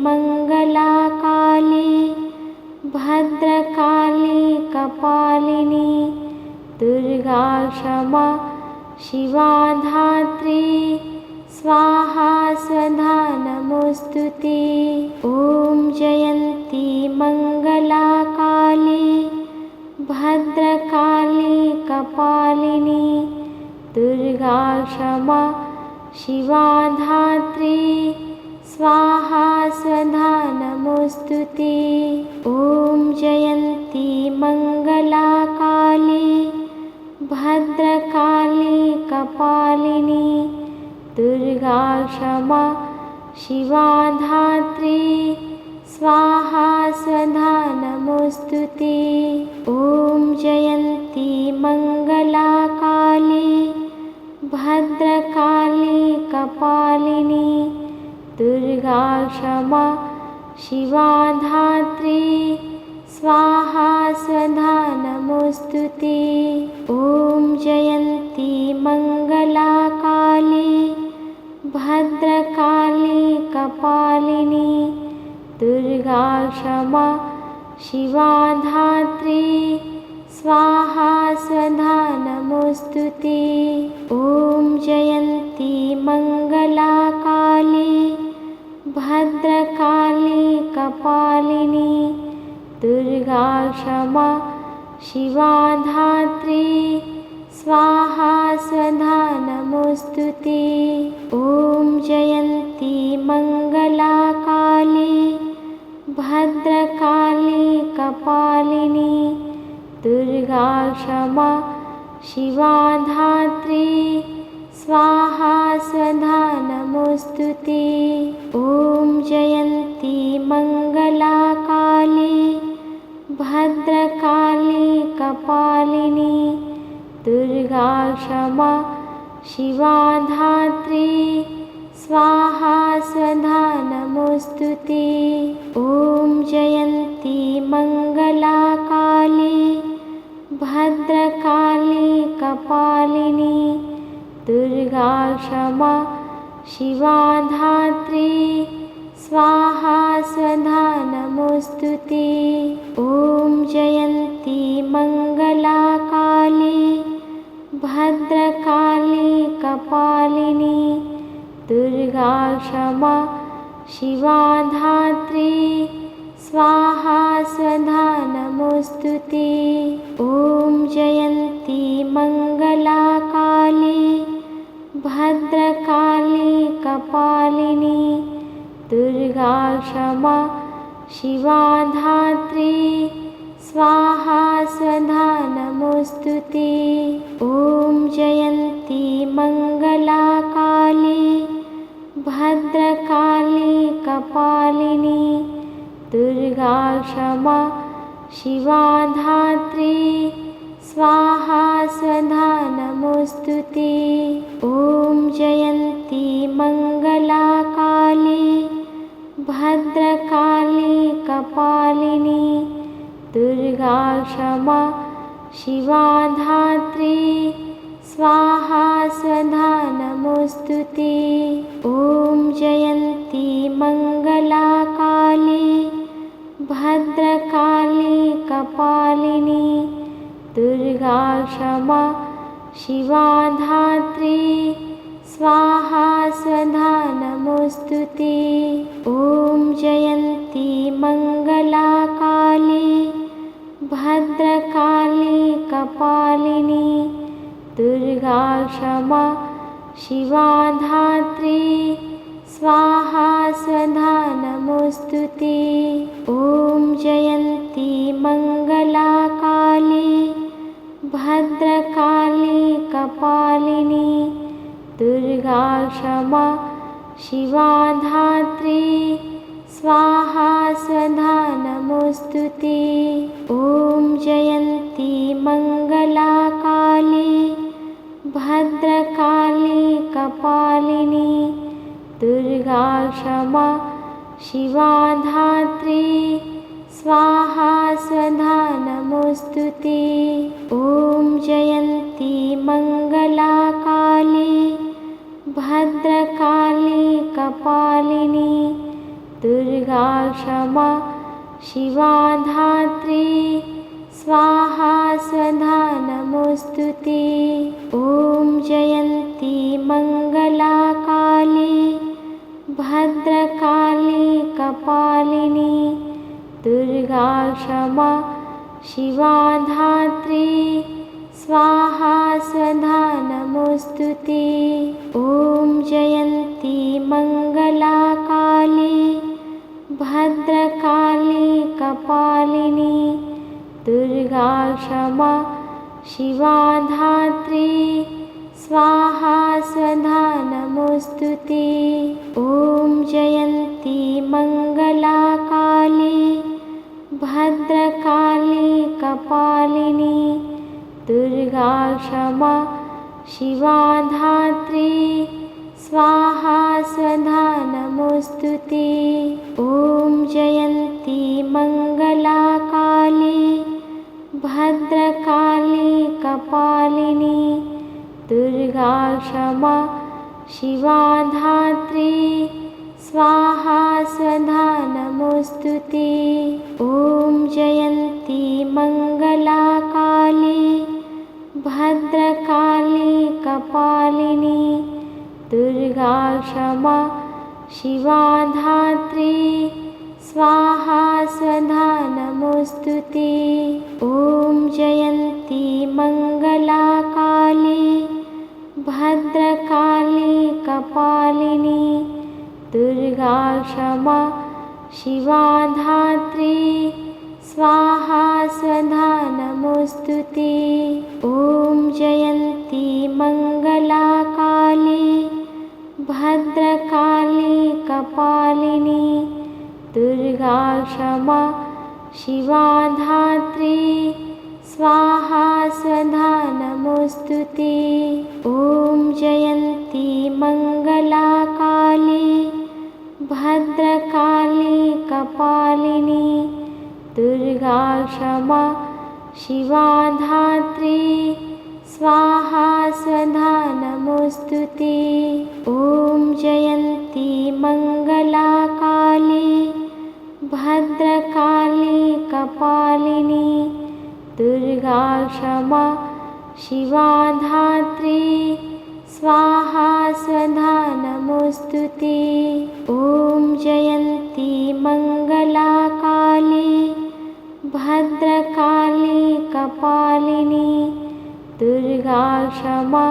मंगला काली भद्रकाली कपालिनी दुर्गा क्षमा शिवा धात्री स्वाहा स्वधा नमोस्तुते। ॐ जयन्ती मंगला काली भद्रकाली कपालिनी दुर्गा क्षमा शिवा धात्री स्वाहा स्वधा नमोस्तुते। ॐ जयन्ती मंगला काली भद्रकाली कपालिनी दुर्गा क्षमा शिवा धात्री स्वाहा स्वधा नमोस्तुते। ॐ जयन्ती मंगला काली भद्रकाली कपालिनी दुर्गा क्षमा शिवा धात्री स्वाहा स्वधा नमोस्तुते। ॐ जयन्ती मंगला काली भद्रकाली कपालिनी दुर्गा क्षमा शिवा धात्री स्वाहा स्वधा नमोस्तुते। ॐ जयन्ती मंगला काली भद्रकाली कपालिनी दुर्गा क्षमा शिवा धात्री स्वाहा स्वधा नमोस्तुते। ॐ जयन्ती मंगला काली भद्रकाली कपालिनी दुर्गा क्षमा शिवा धात्री स्वाहा स्वधा नमोस्तुते। ॐ जयन्ती मंगला काली भद्रकाली कपालिनी दुर्गा क्षमा शिवा धात्री स्वाहा स्वधा नमोस्तुते। ॐ जयन्ती मंगला काली भद्रकाली कपालिनी दुर्गा क्षमा शिवा धात्री स्वाहा स्वधा नमोस्तुते। ॐ जयन्ती मंगला काली भद्रकाली कपालिनी दुर्गा क्षमा शिवा धात्री स्वाहा स्वधा नमोस्तुते। ॐ जयन्ती मंगला काली भद्रकाली कपालिनी दुर्गा क्षमा शिवा धात्री स्वाहा स्वधा नमोस्तुते। ॐ जयन्ती मंगला काली भद्रकाली कपालिनी दुर्गा क्षमा शिवा धात्री स्वाहा स्वधा नमोस्तुते। ॐ जयन्ती मंगला काली भद्रकाली कपालिनी दुर्गा क्षमा शिवा धात्री स्वाहा स्वधा नमोस्तुते। ॐ जयन्ती मंगला काली भद्रकाली कपालिनी दुर्गा क्षमा शिवा धात्री स्वाहा स्वधा नमोस्तुते। ॐ जयन्ती मंगला काली भद्रकाली कपालिनी दुर्गा क्षमा शिवा धात्री स्वाहा स्वधा नमोस्तुते। ॐ जयन्ती मंगला काली भद्रकाली कपालिनी दुर्गा क्षमा शिवा धात्री स्वाहा स्वधा नमोस्तुते। ॐ जयन्ती मंगला काली भद्रकाली कपालिनी दुर्गा क्षमा शिवा धात्री स्वाहा स्वधा नमोस्तुते। ॐ जयन्ती मंगला काली भद्रकाली कपालिनी दुर्गा क्षमा शिवा धात्री स्वाहा स्वधा नमोस्तुते। ॐ जयन्ती मङ्गला काली भद्रकाली कपालिनी दुर्गा क्षमा शिवा धात्री स्वाहा स्वधा नमोस्तुते। ॐ जयन्ती मङ्गला काली भद्रकाली कपालिनी दुर्गा क्षमा शिवा धात्री स्वाहा स्वधा नमोस्तुते। ॐ जयन्ती मङ्गला काली भद्रकाली कपालिनी दुर्गा क्षमा शिवा धात्री स्वाहा स्वधा नमोस्तुते। ॐ जयन्ती मङ्गला काली भद्रकाली कपालिनी दुर्गा क्षमा शिवा धात्री स्वाहा स्वधा नमोस्तुते। ॐ जयन्ती मङ्गला काली भद्रकाली कपालिनी दुर्गा क्षमा शिवा धात्री स्वाहा स्वधा नमोस्तुते। ॐ जयन्ती मङ्गला काली भद्रकाली कपालिनी दुर्गा क्षमा शिवा धात्री स्वाहा स्वधा नमोस्तुते। ॐ जयन्ती मङ्गला काली भद्रकाली कपालिनी दुर्गा क्षमा शिवा धात्री स्वाहा स्वधा नमोस्तुते। ॐ जयन्ती मङ्गला काली भद्रकाली कपालिनी दुर्गा क्षमा शिवा धात्री स्वाहा स्वधा नमोस्तुते। ॐ जयन्ती मङ्गला काली भद्रकाली कपालिनी दुर्गा क्षमा शिवा धात्री स्वाहा स्वधा नमोस्तुते। ॐ जयन्ती मङ्गला काली भद्रकाली कपालिनी दुर्गा क्षमा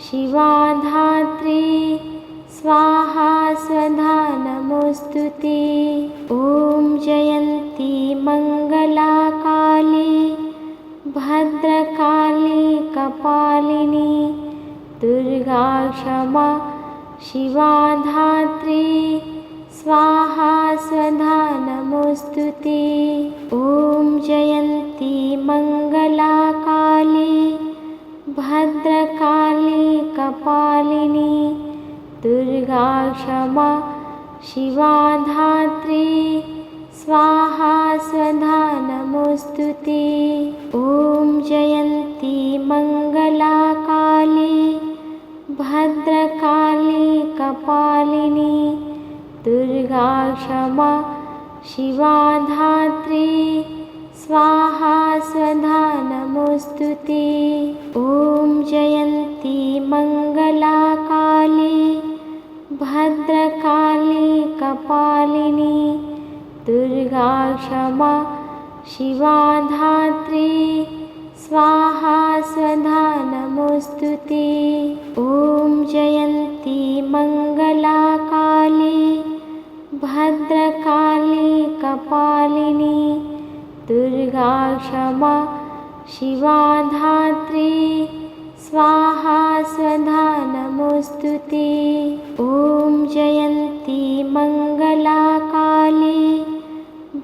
शिवा धात्री स्वाहा स्वधा नमोस्तुते। ॐ जयन्ती मङ्गला काली भद्रकाली कपालिनी दुर्गा क्षमा शिवा धात्री स्वाहा स्वधा नमोस्तुते। ॐ जयन्ती मङ्गला काली भद्रकाली कपालिनी दुर्गा क्षमा शिवा धात्री स्वाहा स्वधा नमोस्तुते। ॐ जयन्ती मङ्गला काली भद्रकाली कपालिनी दुर्गा क्षमा शिवा धात्री स्वाहा स्वधा नमोस्तुते। ॐ जयन्ती मङ्गला काली भद्रकाली कपालिनी दुर्गा क्षमा शिवा धात्री स्वाहा स्वधा नमोस्तुते। ॐ जयन्ती मङ्गला काली भद्रकाली कपालिनी दुर्गा क्षमा शिवा धात्री स्वाहा स्वधा नमोस्तुते। ॐ जयन्ती मङ्गला काली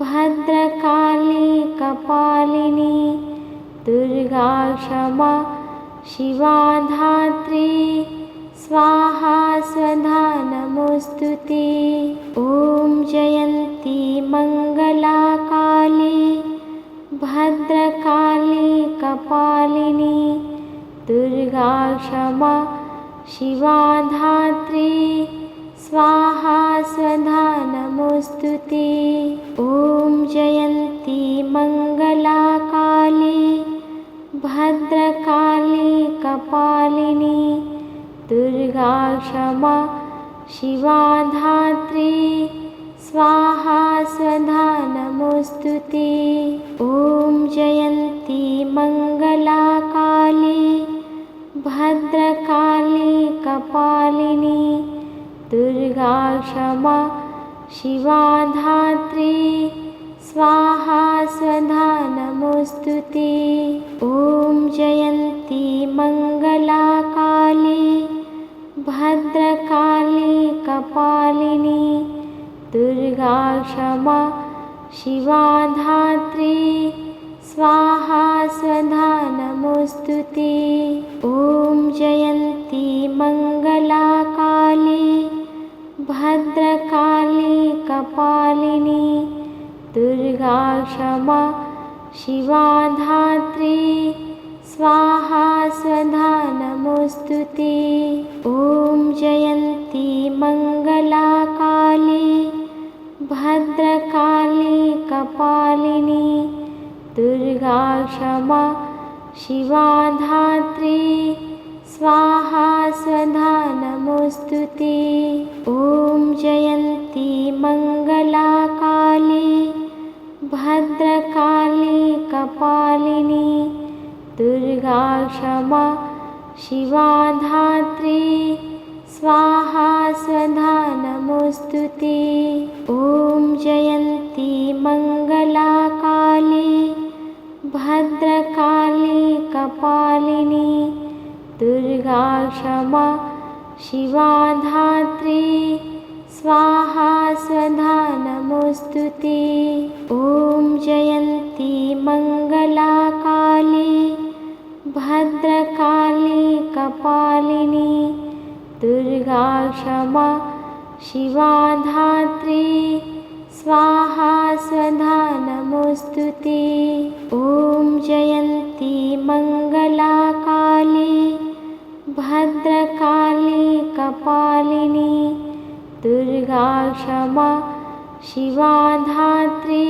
भद्रकाली कपालिनी दुर्गा क्षमा शिवा धात्री स्वाहा स्वधा नमोस्तुते। ॐ जयन्ती मङ्गला काली भद्रकाली कपालिनी दुर्गा क्षमा शिवा धात्री स्वाहा स्वधा नमोस्तुते। नमोऽस्तु ते। ॐ जयन्ती मङ्गला काली भद्रकाली कपालिनी दुर्गा क्षमा शिवा धात्री स्वाहा स्वधा नमोऽस्तु ते। ॐ जयन्ती मङ्गला काली भद्रकाली कपालिनी दुर्गा क्षमा शिवा धात्री स्वाहा स्वधा नमोऽस्तु ते। ॐ जयन्ती मङ्गला काली भद्रकाली कपालिनी दुर्गा क्षमा शिवा धात्री स्वाहा स्वधा नमोऽस्तु ते। ॐ जयन्ती मङ्गला काली भद्रकाली कपालिनी दुर्गा क्षमा शिवा धात्री स्वाहा स्वधा नमोऽस्तु ते। ॐ जयन्ती मङ्गला काली भद्रकाली कपालिनी दुर्गा क्षमा शिवा धात्री स्वाहा स्वधा नमोऽस्तु ते। ॐ जयन्ती मङ्गला काली भद्रकाली कपालिनी दुर्गा क्षमा शिवा धात्री स्वाहा स्वधा नमोऽस्तु ते। ॐ जयन्ती मङ्गला काली भद्रकाली कपालिनी दुर्गा क्षमा शिवा धात्री स्वाहा स्वधा नमोऽस्तु ते। ॐ जयन्ती मङ्गला काली भद्रकाली कपालिनी दुर्गा क्षमा शिवा धात्री स्वाहा स्वधा नमोऽस्तु ते। ॐ जयन्ती मङ्गला काली भद्रकाली कपालिनी दुर्गा क्षमा शिवा धात्री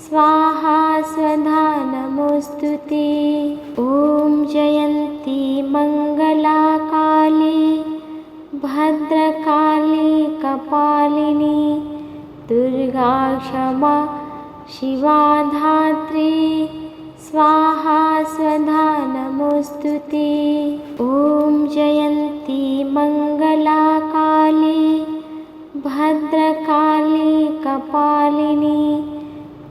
स्वाहा स्वधा नमोऽस्तु ते। ॐ जयन्ती मङ्गला काली भद्रकाली कपालिनी दुर्गा क्षमा शिवा धात्री स्वाहा स्वधा नमोऽस्तु ते। ॐ जयन्ती मङ्गला काली भद्रकाली कपालिनी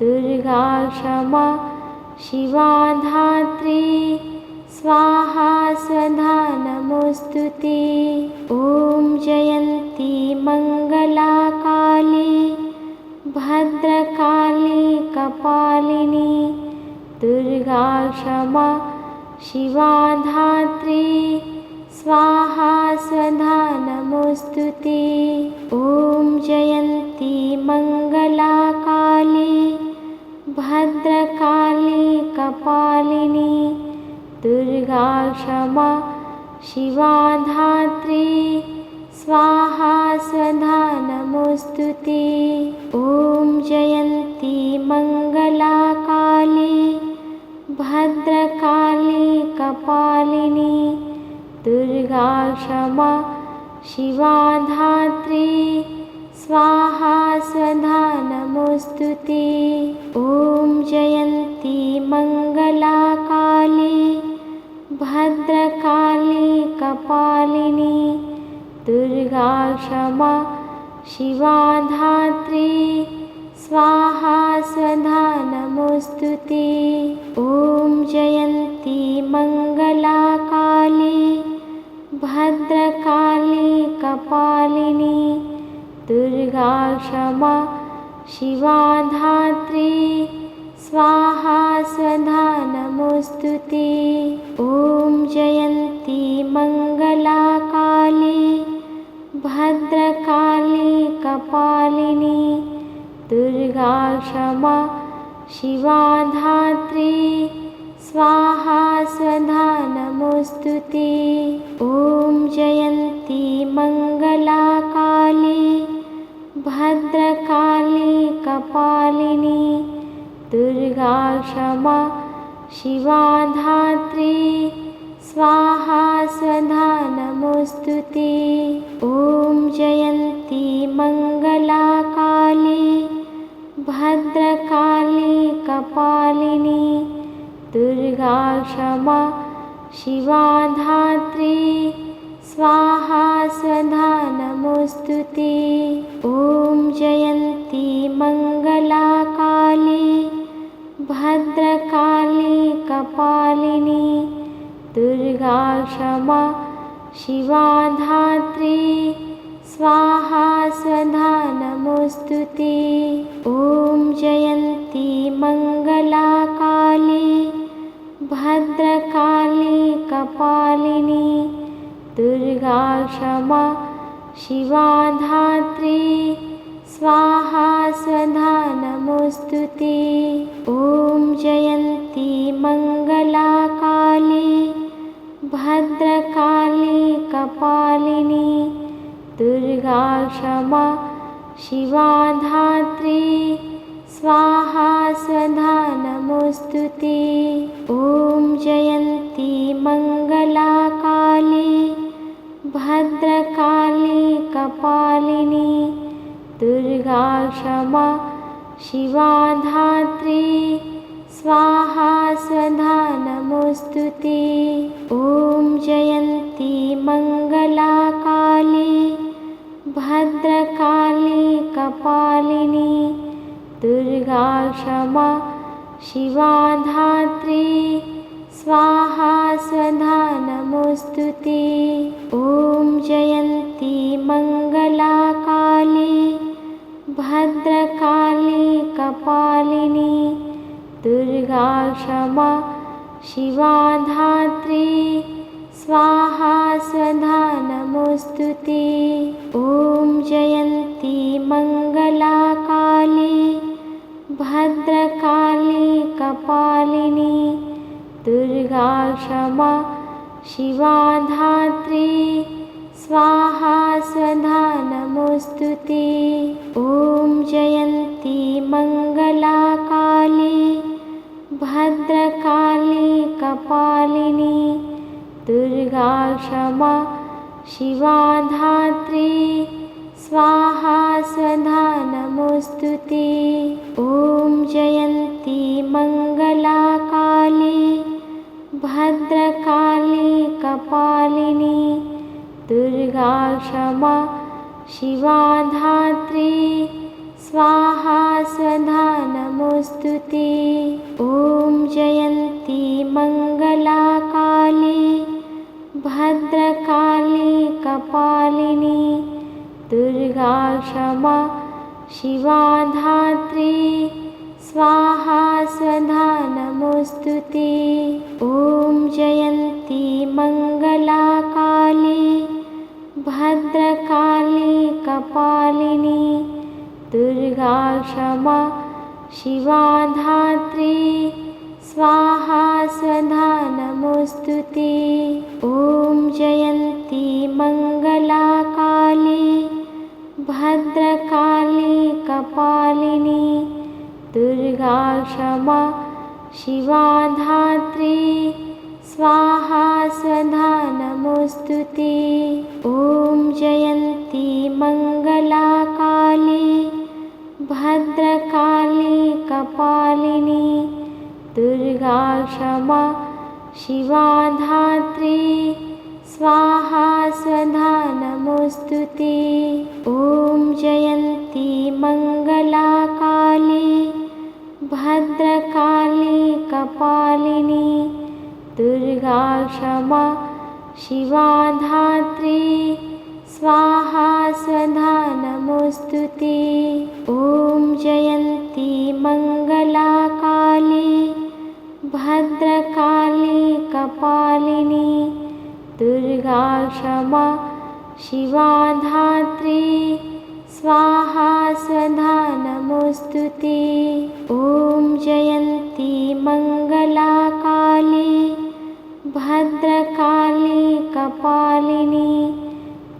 दुर्गा क्षमा शिवा धात्री स्वाहा स्वधा नमोऽस्तु ते। ॐ जयन्ती मङ्गला काली भद्रकाली कपालिनी दुर्गा क्षमा शिवा धात्री स्वाहा स्वधा नमोऽस्तु ते। ॐ जयन्ती मङ्गला काली भद्रकाली कपालिनी दुर्गा क्षमा शिवा धात्री स्वाहा स्वधा नमोऽस्तु ते। ॐ जयन्ती मङ्गला काली भद्रकाली कपालिनी दुर्गा क्षमा शिवा धात्री स्वाहा स्वधा नमोऽस्तु ते। ॐ जयन्ती मङ्गला काली भद्रकाली कपालिनी दुर्गा क्षमा शिवा धात्री स्वाहा स्वधा नमोऽस्तु ते। ॐ जयन्ती मङ्गला काली भद्रकाली कपालिनी दुर्गा क्षमा शिवा धात्री स्वाहा स्वधा नमोऽस्तु ते। ॐ जयन्ती मङ्गला काली भद्रकाली कपालिनी दुर्गा क्षमा शिवा धात्री स्वाहा स्वधा नमोऽस्तु ते। ॐ जयन्ती मङ्गला काली भद्रकाली कपालिनी दुर्गा क्षमा शिवा धात्री स्वाहा स्वधा नमोस्तुते। ॐ जयन्ती मंगला काली भद्रकाली कपालिनी दुर्गा क्षमा शिवा धात्री स्वाहा स्वधा नमोस्तुते। ॐ जयन्ती मंगला काली भद्रकाली कपालिनी दुर्गा क्षमा शिवा धात्री स्वाहा स्वधा नमोस्तुते। ॐ जयन्ती मंगला काली भद्रकाली कपालिनी दुर्गा क्षमा शिवा धात्री स्वाहा स्वधा नमोस्तुते। ॐ जयन्ती मंगला काली भद्रकाली कपालिनी दुर्गा क्षमा शिवा धात्री स्वाहा स्वधा नमोस्तुते। ॐ जयन्ती मंगला काली भद्रकाली कपालिनी दुर्गा क्षमा शिवा धात्री स्वाहा स्वधा नमोस्तुते। ॐ जयन्ती मंगला काली भद्रकाली कपालिनी दुर्गा क्षमा शिवा धात्री स्वाहा स्वधा नमोस्तुते। ॐ जयन्ती मंगला काली भद्रकाली कपालिनी दुर्गा क्षमा शिवा धात्री स्वाहा स्वधा नमोस्तुते। ॐ जयन्ती मंगला काली भद्रकाली कपालिनी दुर्गा क्षमा शिवा धात्री स्वाहा स्वधा नमोस्तुते। ॐ जयन्ती मंगला काली भद्रकाली कपालिनी दुर्गा क्षमा शिवा धात्री स्वाहा स्वधा नमोस्तुते। ॐ जयन्ती मंगला काली भद्रकाली कपालिनी दुर्गा क्षमा शिवा धात्री स्वाहा स्वधा नमोस्तुते। ॐ जयन्ती मंगला काली भद्रकाली कपालिनी दुर्गा क्षमा शिवा धात्री स्वाहा स्वधा नमोस्तुते। ॐ जयन्ती मंगला काली भद्रकाली कपालिनी दुर्गा क्षमा शिवा धात्री स्वाहा स्वधा नमोस्तुते। ॐ जयन्ती मंगला काली भद्रकाली कपालिनी दुर्गा क्षमा शिवा धात्री स्वाहा स्वधा नमोस्तुते। ॐ जयन्ती मंगला काली भद्रकाली कपालिनी दुर्गा क्षमा शिवा धात्री स्वाहा स्वधा नमोस्तुते। ॐ जयन्ती मंगला काली भद्रकाली कपालिनी दुर्गा क्षमा शिवा धात्री स्वाहा स्वधा नमोस्तुते। ॐ जयन्ती मंगला काली भद्रकाली कपालिनी दुर्गा क्षमा शिवा धात्री स्वाहा स्वधा नमोस्तुते। ॐ जयन्ती मंगला काली भद्रकाली कपालिनी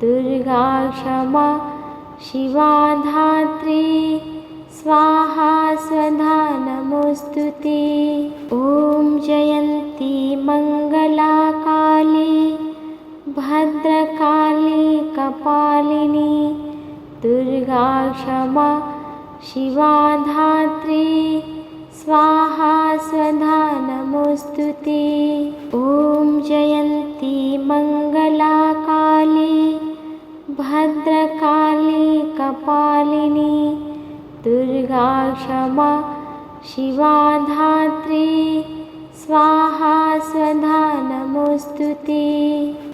दुर्गा क्षमा शिवा धात्री स्वाहा स्वधा नमोऽस्तु ते। ॐ जयन्ती मङ्गला काली भद्रकाली कपालिनी दुर्गा क्षमा शिवा धात्री स्वाहा स्वधा नमोऽस्तु ते। ॐ जयन्ती मङ्गला काली भद्रकाली कपालिनी दुर्गा क्षमा शिवा धात्री स्वाहा स्वधा नमोऽस्तु ते।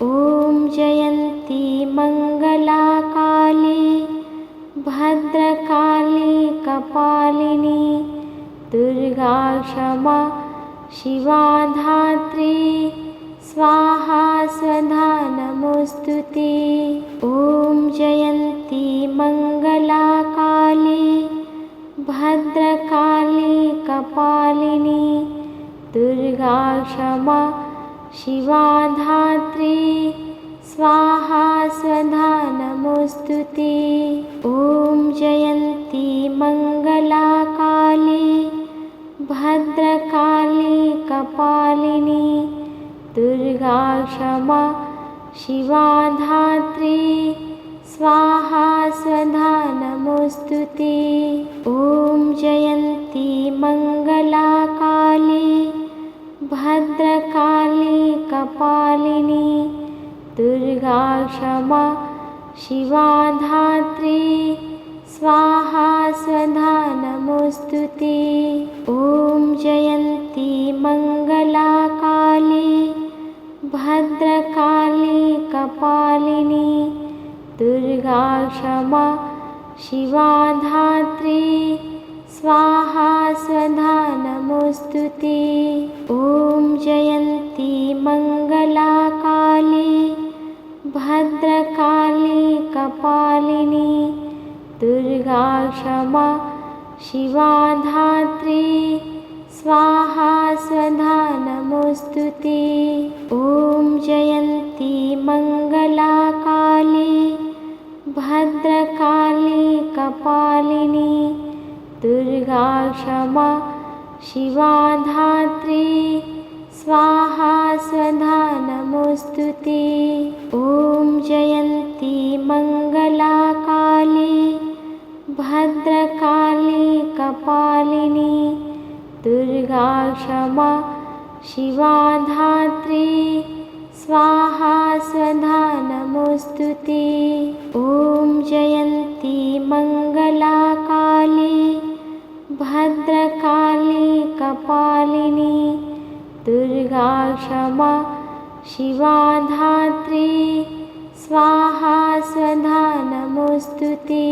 ॐ जयन्ती मङ्गला काली भद्रकाली कपालिनी दुर्गा क्षमा शिवा धात्री स्वाहा स्वधा नमोऽस्तु ते। ॐ जयन्ती मङ्गला काली भद्रकाली कपालिनी दुर्गा क्षमा शिवा धात्री स्वाहा स्वधा नमोऽस्तु ते। ॐ जयन्ती मङ्गला काली भद्रकाली कपालिनी दुर्गा क्षमा शिवा धात्री स्वाहा स्वधा नमोऽस्तु ते। ॐ जयन्ती मङ्गला काली भद्रकाली कपालिनी दुर्गा क्षमा शिवा धात्री स्वाहा स्वधा नमोऽस्तु ते। ॐ जयन्ती मङ्गला काली भद्रकाली कपालिनी दुर्गा क्षमा शिवा धात्री स्वाहा स्वधा नमोऽस्तु ते। ॐ जयन्ती मङ्गला काली भद्रकाली कपालिनी दुर्गा क्षमा शिवा धात्री स्वाहा स्वधा नमोऽस्तु ते। ॐ जयन्ती मङ्गला काली भद्रकाली कपालिनी दुर्गा क्षमा शिवा धात्री स्वाहा स्वधा नमोऽस्तु ते। ॐ जयन्ती मङ्गला काली भद्रकाली कपालिनी दुर्गा क्षमा शिवा धात्री स्वाहा स्वधा नमोऽस्तु ते। ॐ जयन्ती मङ्गला काली भद्रकाली कपालिनी दुर्गा क्षमा शिवा धात्री स्वाहा स्वधा नमोऽस्तु ते।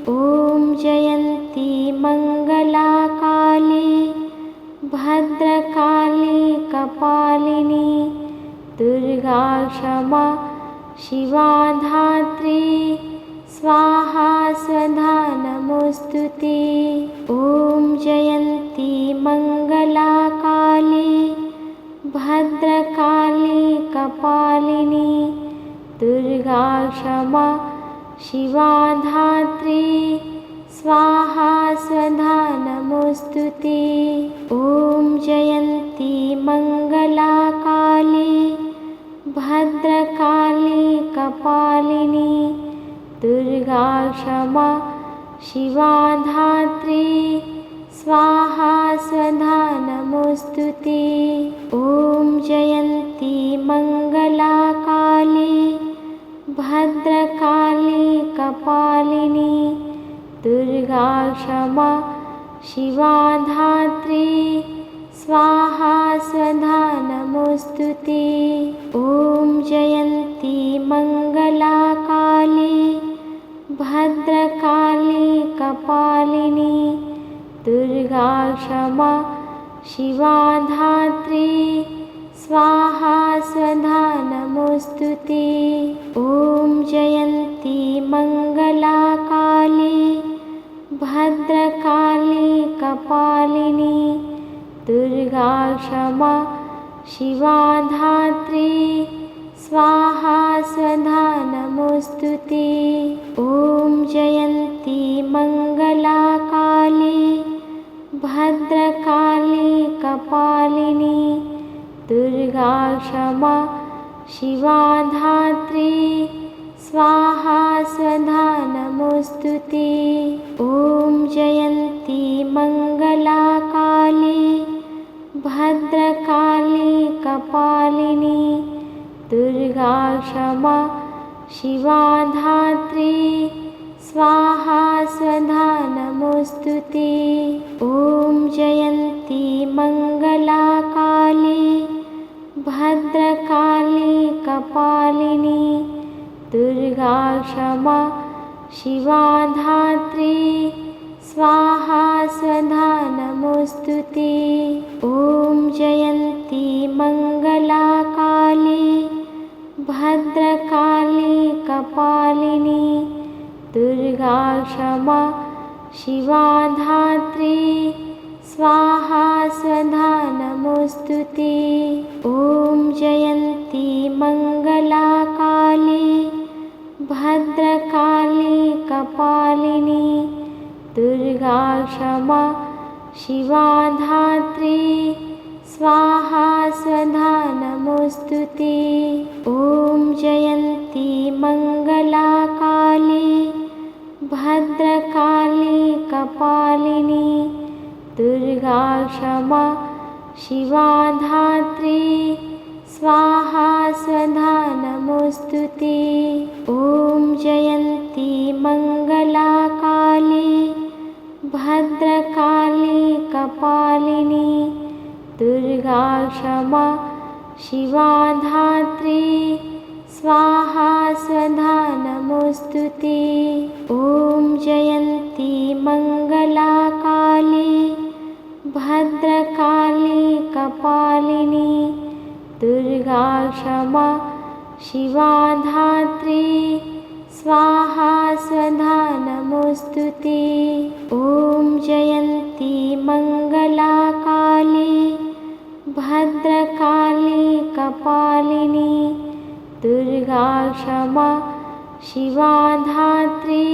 ॐ जयन्ती मङ्गला काली भद्रकाली कपालिनी दुर्गा क्षमा शिवा धात्री स्वाहा स्वधा नमोऽस्तु ते। ॐ जयन्ती मङ्गला काली भद्रकाली कपालिनी दुर्गा क्षमा शिवा धात्री स्वाहा स्वधा नमोऽस्तु ते। ॐ जयन्ती मङ्गला काली भद्रकाली कपालिनी दुर्गा क्षमा शिवा धात्री स्वाहा स्वधा नमोऽस्तु ते। ॐ जयन्ती मङ्गला काली भद्रकाली कपालिनी दुर्गा क्षमा शिवा धात्री स्वाहा स्वधा नमोऽस्तु ते। ॐ जयन्ती मङ्गला काली भद्रकाली कपालिनी दुर्गा क्षमा शिवा धात्री स्वाहा स्वधा नमोऽस्तु ते। ॐ जयन्ती मङ्गला काली भद्रकाली कपालिनी दुर्गा क्षमा शिवा धात्री स्वाहा स्वधा नमोऽस्तु ते। ॐ जयन्ती मङ्गला काली भद्रकाली कपालिनी दुर्गा क्षमा शिवा धात्री स्वाहा स्वधा नमोस्तुते। ॐ जयन्ती मंगला काली भद्रकाली कपालिनी दुर्गा क्षमा शिवा धात्री स्वाहा स्वधा नमोस्तुते। ॐ जयन्ती मंगला काली भद्रकाली कपालिनी दुर्गा क्षमा शिवा धात्री स्वाहा स्वधा नमोस्तुते। ॐ जयन्ती मंगला काली भद्रकाली कपालिनी दुर्गा क्षमा शिवा धात्री स्वाहा स्वधा नमोस्तुते। ॐ जयन्ती मंगला काली भद्रकाली कपालिनी दुर्गा क्षमा शिवा धात्री स्वाहा स्वधा नमोस्तुते। ॐ जयन्ती मंगला काली भद्रकाली कपालिनी दुर्गा क्षमा शिवा धात्री स्वाहा स्वधा नमोस्तुते। ॐ जयन्ती मंगला काली भद्रकाली कपालिनी दुर्गा क्षमा शिवा धात्री स्वाहा स्वधा नमोस्तुते। ॐ जयन्ती मंगला काली भद्रकाली कपालिनी दुर्गा क्षमा शिवा धात्री स्वाहा स्वधा नमोस्तुते। ॐ जयन्ती मंगला काली भद्रकाली कपालिनी दुर्गा क्षमा शिवा धात्री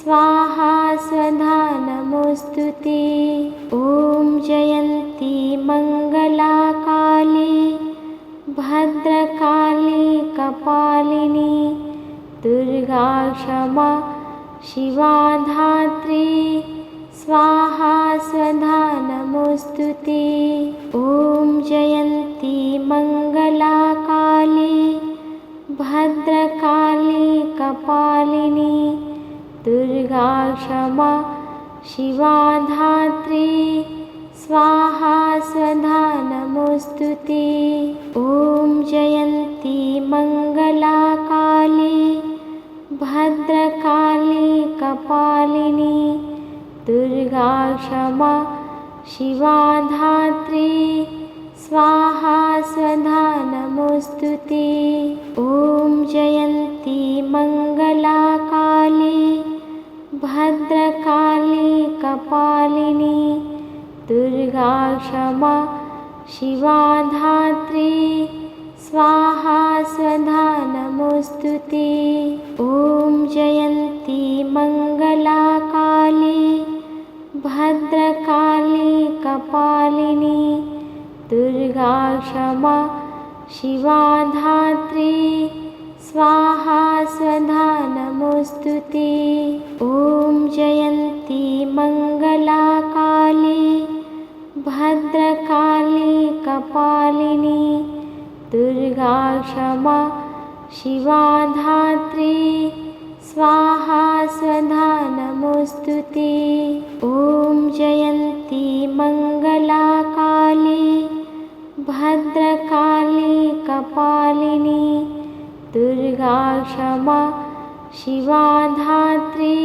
स्वाहा स्वधा नमोस्तुते। ॐ जयन्ती मंगला काली भद्रकाली कपालिनी दुर्गा क्षमा शिवा धात्री स्वाहा स्वधा नमोस्तुते। ॐ जयन्ती मंगला काली भद्रकाली कपालिनी दुर्गा क्षमा शिवा धात्री स्वाहा स्वधा नमोस्तुते। ॐ जयन्ती मंगला काली भद्रकाली कपालिनी दुर्गा क्षमा शिवा धात्री स्वाहा स्वधा नमोस्तुते। ॐ जयन्ती मंगला काली भद्रकाली कपालिनी दुर्गा क्षमा शिवा धात्री स्वाहा स्वधा नमोस्तुते। ॐ जयन्ती मंगला काली भद्रकाली कपालिनी दुर्गा क्षमा शिवा धात्री स्वाहा स्वधा नमोस्तुते। ॐ जयन्ती मंगला काली भद्रकाली कपालिनी दुर्गा क्षमा शिवा धात्री स्वाहा स्वधा नमोस्तुते। ॐ जयन्ती मंगला काली भद्रकाली कपालिनी दुर्गा क्षमा शिवा धात्री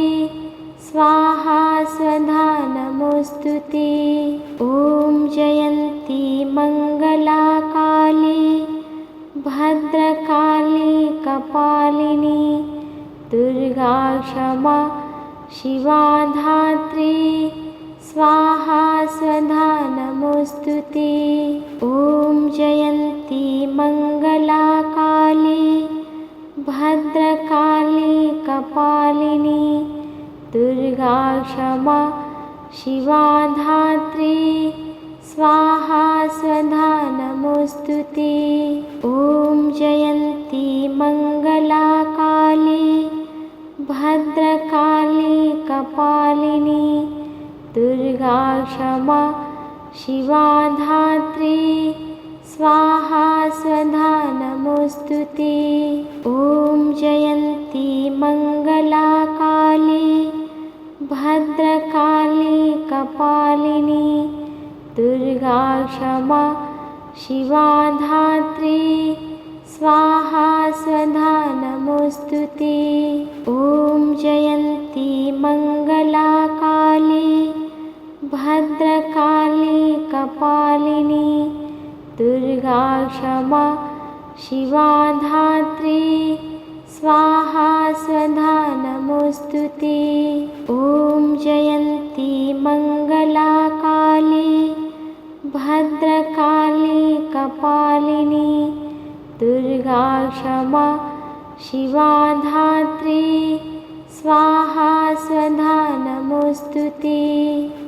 स्वाहा स्वधा नमोस्तुते। ॐ जयन्ती मंगला काली भद्रकाली कपालिनी दुर्गा क्षमा शिवा धात्री स्वाहा स्वधा नमोस्तुते। ॐ जयन्ती मंगला काली भद्रकाली कपालिनी दुर्गा क्षमा शिवा धात्री स्वाहा स्वधा नमोऽस्तु ते। ॐ जयन्ती मङ्गला काली भद्रकाली कपालिनी दुर्गा क्षमा शिवा धात्री स्वाहा स्वधा नमोऽस्तु ते। ॐ जयन्ती मङ्गला काली भद्रकाली कपालिनी दुर्गा क्षमा शिवा धात्री स्वाहा स्वधा नमोऽस्तु ते। ॐ जयन्ती मङ्गला काली भद्रकाली कपालिनी दुर्गा क्षमा शिवा धात्री स्वाहा स्वधा नमोऽस्तु ते। ॐ जयन्ती मङ्गला काली भद्रकाली कपालिनी दुर्गा क्षमा शिवा धात्री स्वाहा स्वधा नमोऽस्तु ते।